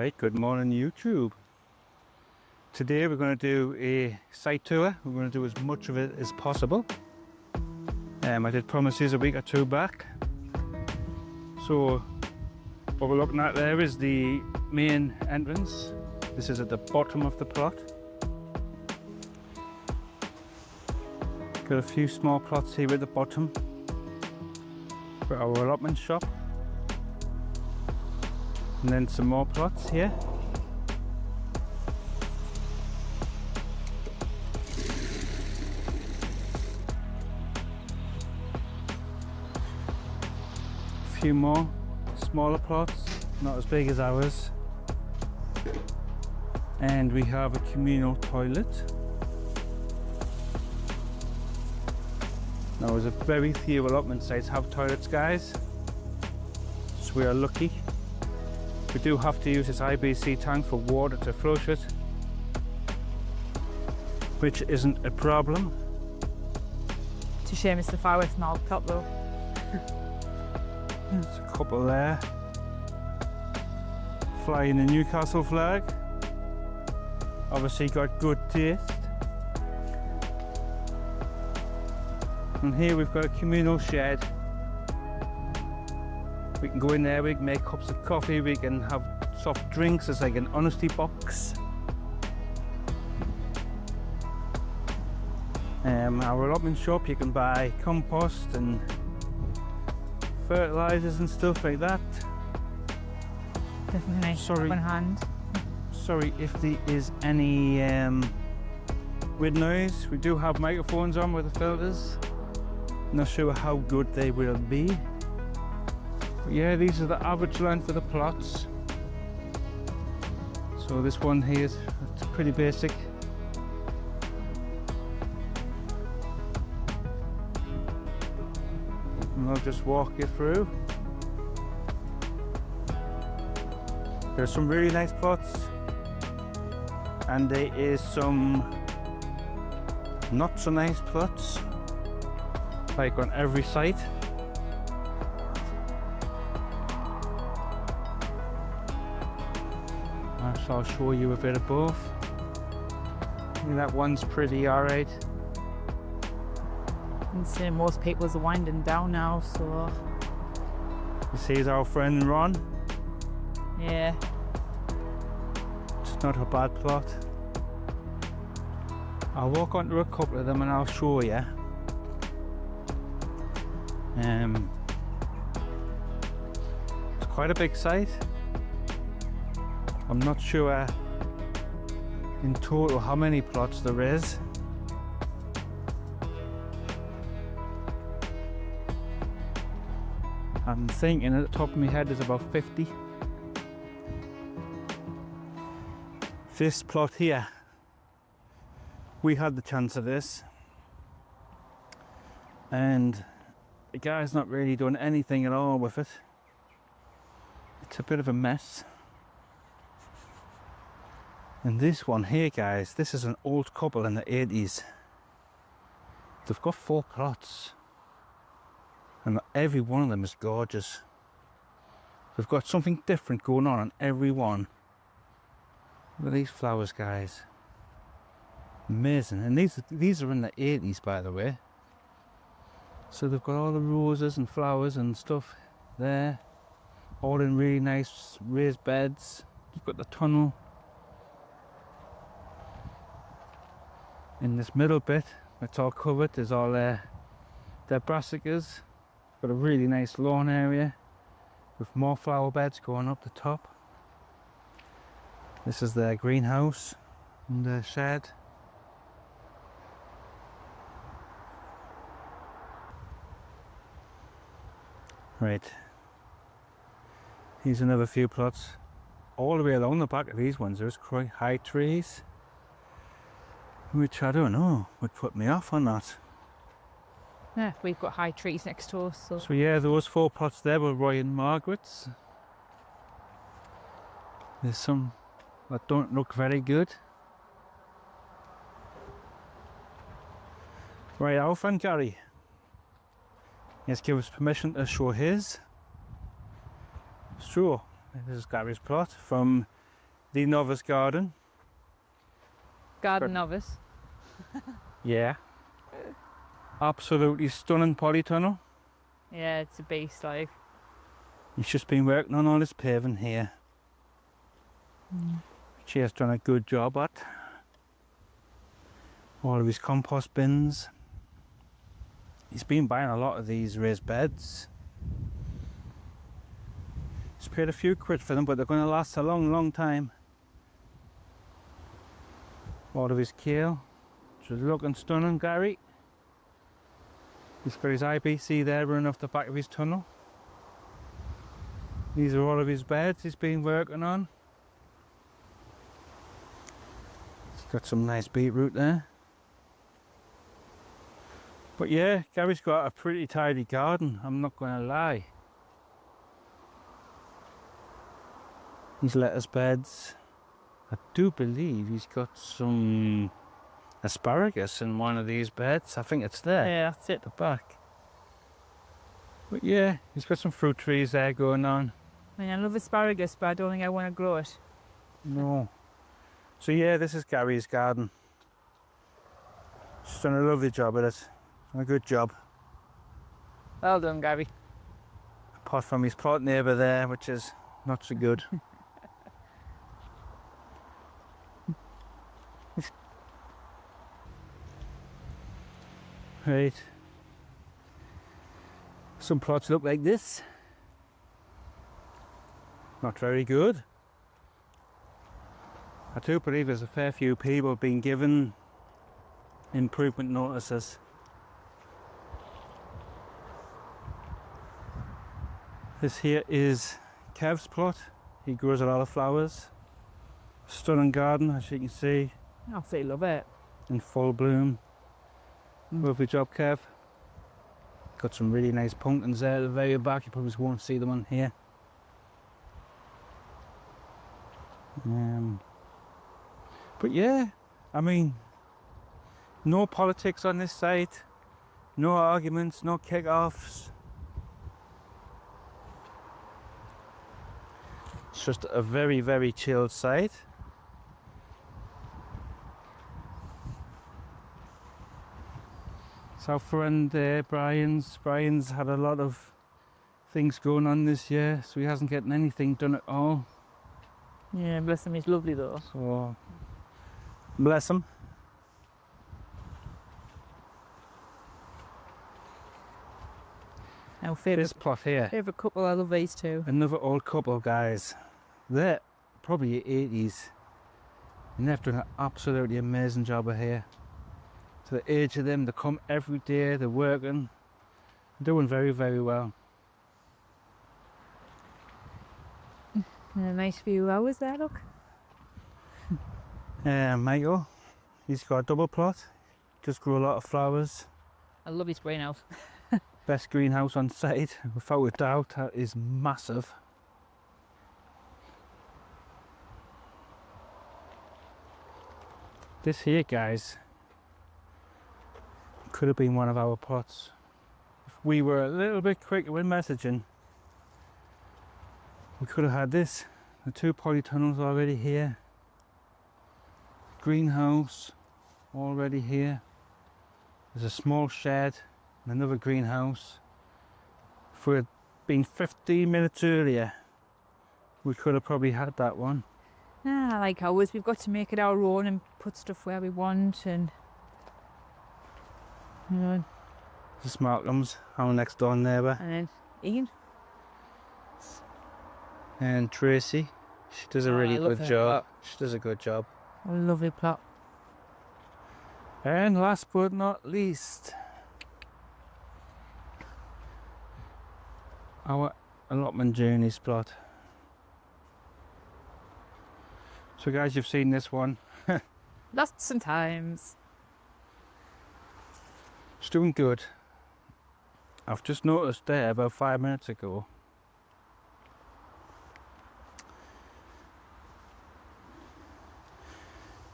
Right, good morning YouTube. Today we're going to do a site tour. We're going to do as much of it as possible. I did promise you a week or two back. So what we're looking at there is the main entrance. This is at the bottom of the plot. Got a few small plots here at the bottom for our allotment shop. And then some more plots here. A few more smaller plots, not as big as ours. And we have a communal toilet. Now there's a very few allotment sites have toilets, guys, so we are lucky. We do have to use this IBC tank for water to flush it, which isn't a problem. It's a shame it's the far away from our top though. There's a couple there. Flying the Newcastle flag. Obviously got good taste. And here we've got a communal shed. We can go in there, we can make cups of coffee, we can have soft drinks. It's like an honesty box. Our allotment shop, you can buy compost and fertilizers and stuff like that. Definitely nice in hand. Sorry if there is any wind noise. We do have microphones on with the filters. Not sure how good they will be. But yeah, these are the average length of the plots. So this one here is pretty basic. And I'll just walk you through. There's some really nice plots, and there is some not so nice plots, like on every site. So I'll show you a bit of both. I think that one's pretty alright. And so most people's are winding down now, so This is our friend Ron. yeah. It's not a bad plot. I'll walk onto a couple of them and I'll show you. It's quite a big site. I'm not sure in total how many plots there is. I'm thinking at the top of my head there's about 50. This plot here, we had the chance of this, and the guy's not really done anything at all with it. It's a bit of a mess. And this one here, guys, this is an old couple in the 80s. They've got 4 plots, and every one of them is gorgeous. They've got something different going on every one. Look at these flowers, guys. Amazing. And these are in the 80s, by the way. So they've got all the roses and flowers and stuff there, all in really nice raised beds. You've got the tunnel. In this middle bit, it's all covered. There's all their brassicas. Got a really nice lawn area with more flower beds going up the top. This is their greenhouse and the shed. Right, here's another few plots. All the way along the back of these ones there's quite high trees, which I don't know, would put me off on that. Yeah, we've got high trees next to us, so Yeah, those 4 plots there were Roy and Margaret's. There's some that don't look very good. Right, our friend Gary, he's given us permission to show his. So, this is Gary's plot from the novice garden. Garden novice. Yeah. Absolutely stunning polytunnel. Yeah, it's a beast, like. He's just been working on all this paving here. Which he has done a good job at. All of his compost bins. He's been buying a lot of these raised beds. He's paid a few quid for them, but they're going to last a long, long time. All of his kale, which is looking stunning, Gary. He's got his IBC there running off the back of his tunnel. These are all of his beds he's been working on. He's got some nice beetroot there. But yeah, Gary's got a pretty tidy garden, I'm not going to lie. His lettuce beds. I do believe he's got some asparagus in one of these beds. I think it's there. Yeah, that's it. At the back. But yeah, he's got some fruit trees there going on. I mean, I love asparagus, but I don't think I want to grow it. No. So yeah, this is Gary's garden. He's done a lovely job at it. Done a good job. Well done, Gary. Apart from his plot neighbour there, which is not so good. Right. Some plots look like this. Not very good. I do believe there's a fair few people being given improvement notices. This here is Kev's plot. He grows a lot of flowers. Stunning garden, as you can see, I absolutely love it. in full bloom. Lovely job, Kev. Got some really nice pumpkins there at the very back. You probably won't see them on here. But yeah, I mean, no politics on this site, no arguments, no kick-offs. It's just a very, very chilled site. It's our friend Brian's. Brian's had a lot of things going on this year, so he hasn't getting anything done at all. Yeah, bless him, he's lovely though. So, bless him. Our This favourite plot here, couple, I love these two. another old couple, guys. They're probably 80s, and they've done an absolutely amazing job of here. To the age of them, they come every day, they're working, doing very, very well. And a nice few hours there, look. Michael, he's got a double plot, just grew a lot of flowers. I love his greenhouse. Best greenhouse on site, without a doubt. That is massive. This here, guys, could have been one of our plots. If we were a little bit quicker with messaging, we could have had this. The 2 polytunnels already here. Greenhouse already here. There's a small shed and another greenhouse. If we had been 15 minutes earlier, we could have probably had that one. Ah, like ours, we've got to make it our own and put stuff where we want, and you know. This is Malcolm's, our next door neighbour. And then Ian. And Tracy, she does a Oh, really I love good her job. plot. She does a good job. A lovely plot. And last but not least, our allotment journey plot. So guys, you've seen this one. Lots and times. It's doing good. I've just noticed there about 5 minutes ago.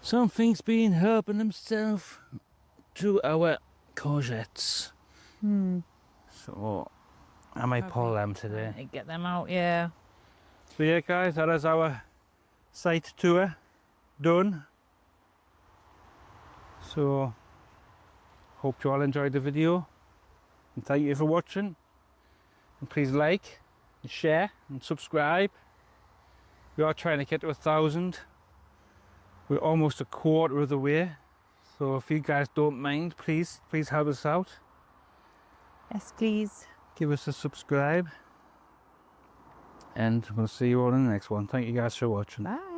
Something's been helping himself to our courgettes. So I might pull them today. Get them out, yeah. So yeah guys, that is our site tour done. So hope you all enjoyed the video, and thank you for watching, and please like and share and subscribe. We are trying to get to 1,000. We're almost a quarter of the way, so if you guys don't mind, please help us out. Yes, please. Give us a subscribe, and we'll see you all in the next one. Thank you guys for watching. Bye.